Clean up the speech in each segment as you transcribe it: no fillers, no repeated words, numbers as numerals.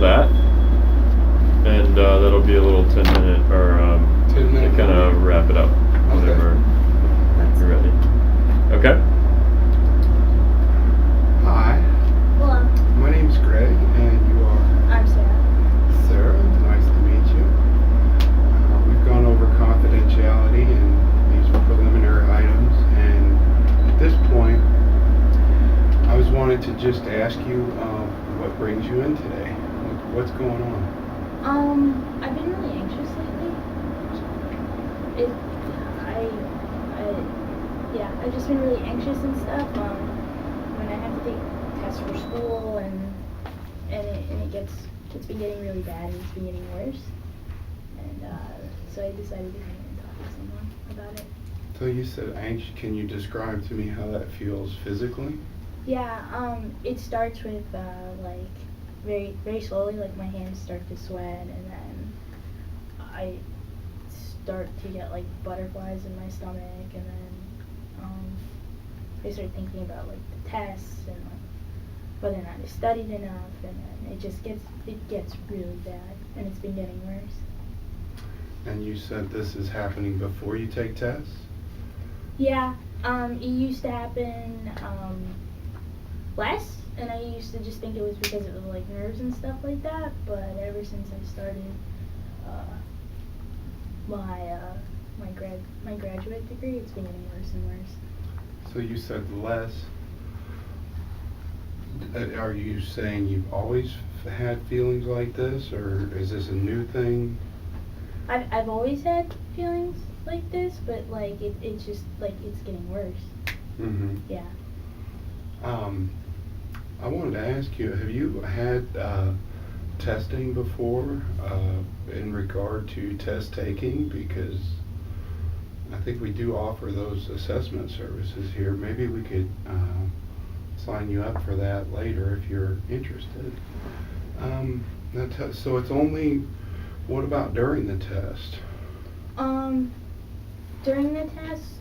that, and that'll be a little 10-minute or 10-minute kind of wrap it up whenever you're ready. Okay. Hi, Hello, my name's Greg, and you are I'm Sarah. Sarah. Nice to meet you. We've gone over confidentiality, and these are preliminary items. And at this point, I was wanted to just ask you what brings you in today. What's going on? I've been really anxious lately. I've just been really anxious and stuff. When I have to take tests for school, and it's been getting really bad, and it's been getting worse. And so I decided to come in and talk to someone about it. So you said anxious. Can you describe to me how that feels physically? Yeah, it starts with like very, very slowly, like my hands start to sweat, and then I start to get like butterflies in my stomach, and then I start thinking about like the tests and like whether or not I studied enough, and then it gets really bad, and it's been getting worse. And you said this is happening before you take tests? Yeah, it used to happen less, and I used to just think it was because it was like nerves and stuff like that, but ever since I started my graduate degree, it's been getting worse and worse. So you said less. Are you saying you've always had feelings like this, or is this a new thing? I've always had feelings like this, but like it's just like it's getting worse. Mm-hmm. Yeah. I wanted to ask you, have you had testing before in regard to test taking? Because I think we do offer those assessment services here. Maybe we could sign you up for that later if you're interested. So it's only, what about during the test? During the test,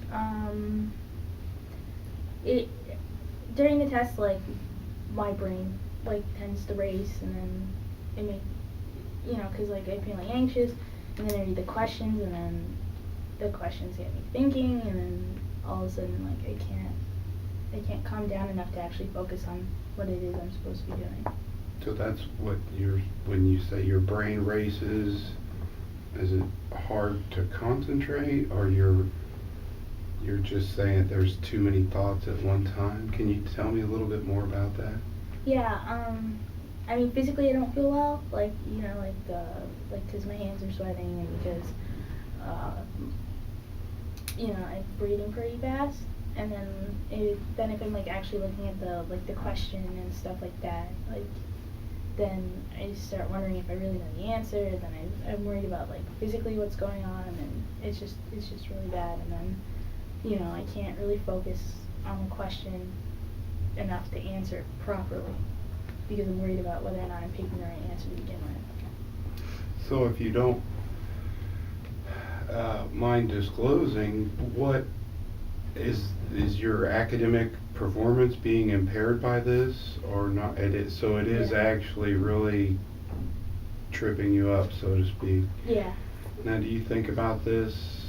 during the test, like my brain like tends to race, and then it make, cause like I'm feeling anxious, and then I read the questions, and then the questions get me thinking, and then all of a sudden like I can't calm down enough to actually focus on what it is I'm supposed to be doing. So that's what when you say your brain races, is it hard to concentrate, or you're just saying there's too many thoughts at one time? Can you tell me a little bit more about that? Yeah, I mean physically I don't feel well, like cause my hands are sweating, and because I'm breathing pretty fast, and then if I'm like actually looking at the question and stuff like that, like then I just start wondering if I really know the answer. Then I'm worried about like physically what's going on, and it's just really bad. And then I can't really focus on the question enough to answer it properly, because I'm worried about whether or not I'm picking the right answer to begin with. So if you don't mind disclosing, what is your academic performance being impaired by this, or not? It is Yeah. actually really tripping you up, so to speak. Yeah. Now, do you think about this,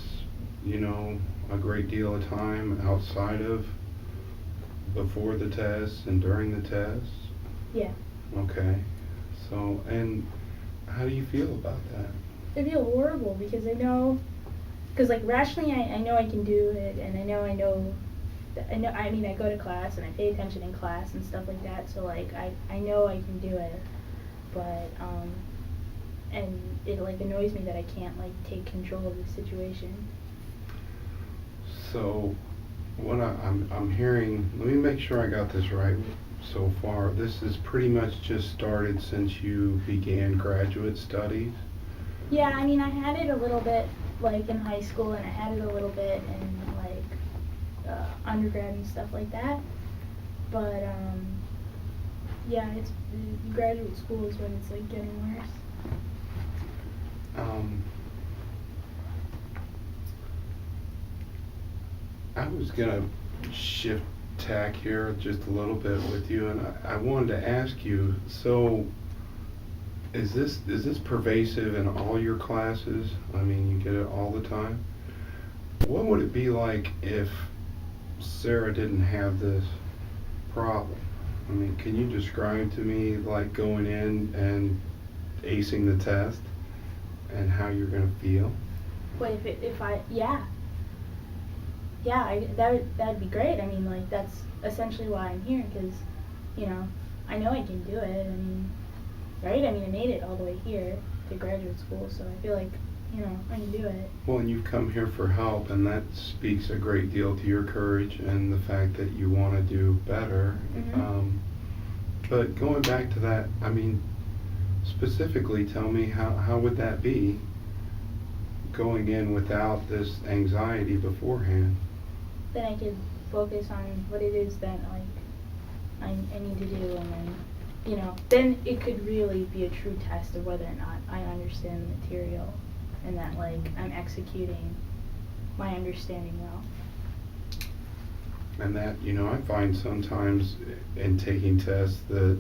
a great deal of time outside of before the test and during the test? Yeah. Okay. So, and how do you feel about that? I feel horrible, because because like rationally I know I can do it, and I mean I go to class and I pay attention in class and stuff like that, so like I know I can do it, but and it like annoys me that I can't like take control of the situation. So what I'm hearing, let me make sure I got this right so far. This is pretty much just started since you began graduate studies? Yeah, I mean I had it a little bit like in high school, and I had it a little bit in like undergrad and stuff like that, but yeah, it's graduate school is when it's like getting worse. I was gonna shift tack here just a little bit with you, and I wanted to ask you, so Is this pervasive in all your classes? I mean, you get it all the time? What would it be like if Sarah didn't have this problem? I mean, can you describe to me like going in and acing the test and how you're going to feel? What if I, yeah. Yeah, that'd be great. I mean, like, that's essentially why I'm here, because, you know, I know I can do it. I mean, right? I mean, I made it all the way here to graduate school, so I feel like, you know, I can do it. Well, and you've come here for help, and that speaks a great deal to your courage and the fact that you want to do better. Mhm. But going back to that, I mean, specifically tell me how would that be going in without this anxiety beforehand? Then I could focus on what it is that, like, I need to do, and then, you know, then it could really be a true test of whether or not I understand the material, and that, like, I'm executing my understanding well. And that, you know, I find sometimes in taking tests that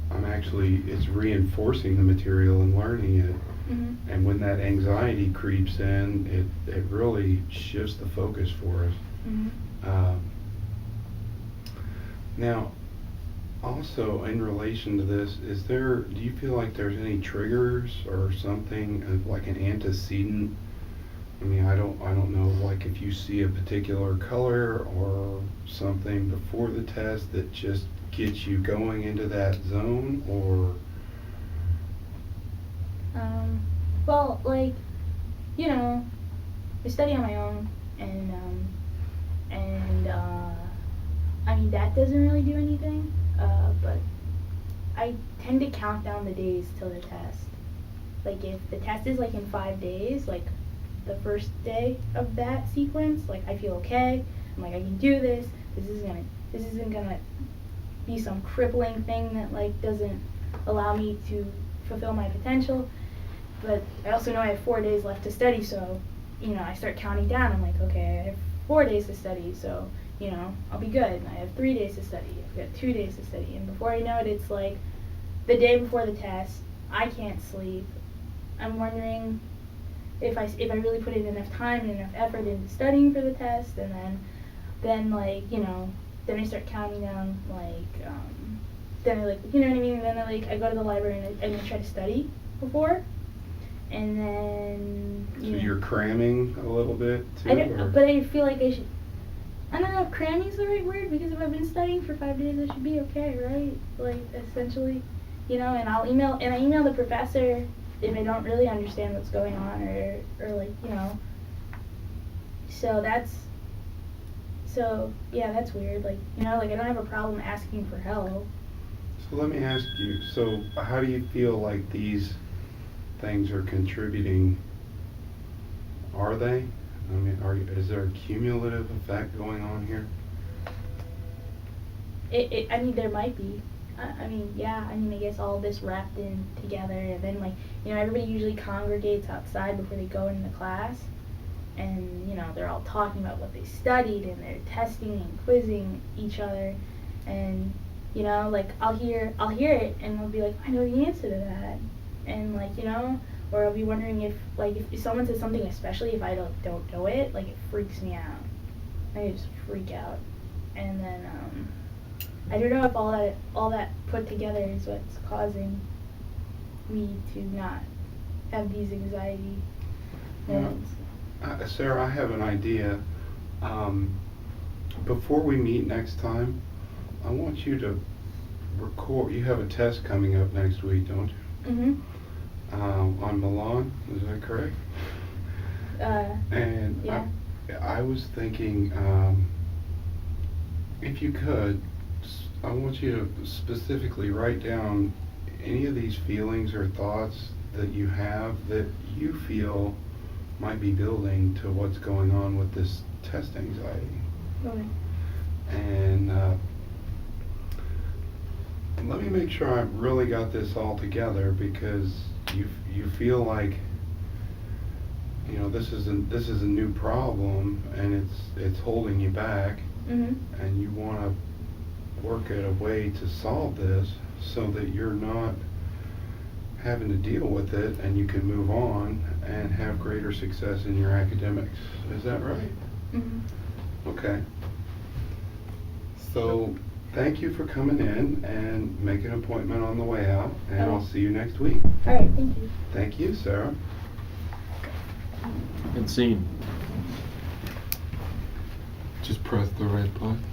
it's reinforcing the material and learning it. Mm-hmm. And when that anxiety creeps in, it really shifts the focus for us. Mm-hmm. Now, also in relation to this, do you feel like there's any triggers or something like an antecedent? I mean, I don't know, like if you see a particular color or something before the test that just gets you going into that zone, or? Well, like, you know, I study on my own, and I mean, that doesn't really do anything, but I tend to count down the days till the test. Like, if the test is, like, in 5 days, like, the first day of that sequence, like, I feel okay, I'm like, I can do this, this isn't gonna be some crippling thing that, like, doesn't allow me to fulfill my potential. But I also know I have 4 days left to study, so, you know, I start counting down. I'm like, okay, I have 4 days to study, so, you know, I'll be good. I have 3 days to study. I've got 2 days to study. And before I know it, it's like the day before the test. I can't sleep. I'm wondering if I really put in enough time and enough effort into studying for the test, and then like, you know, then I start counting down, like, then I, like, you know what I mean? And then I go to the library and I try to study before. And then, So you're cramming a little bit too? But I feel like I should, I don't know if cramming's the right word, because if I've been studying for 5 days, I should be okay, right? Like, essentially, you know, and I email the professor if I don't really understand what's going on, or like, you know, so yeah, that's weird, like, you know, like, I don't have a problem asking for help. So let me ask you, so how do you feel like these things are contributing? Are they? I mean, is there a cumulative effect going on here? I mean, there might be. I mean, yeah, I mean, I guess all this wrapped in together, and then, like, you know, everybody usually congregates outside before they go into class, and, you know, they're all talking about what they studied, and they're testing and quizzing each other, and, you know, like, I'll hear it, and I'll be like, I know the answer to that, and, like, you know, or I'll be wondering if someone says something, especially if I don't know it, like, it freaks me out. I just freak out. And then, I don't know if all that put together is what's causing me to not have these anxiety moments. Sarah, I have an idea. Before we meet next time, I want you to record. You have a test coming up next week, don't you? Mm-hmm. On Milan, is that correct? And yeah. I was thinking, if you could, I want you to specifically write down any of these feelings or thoughts that you have that you feel might be building to what's going on with this test anxiety. Okay. And let me make sure I've really got this all together, because you feel like, you know, this is a new problem, and it's holding you back. Mm-hmm. And you want to work at a way to solve this so that you're not having to deal with it, and you can move on and have greater success in your academics. Is that right? Mm-hmm. Okay. So, thank you for coming in, and make an appointment on the way out, and I'll see you next week. All right, thank you. Thank you, Sarah. And scene. Just press the red button.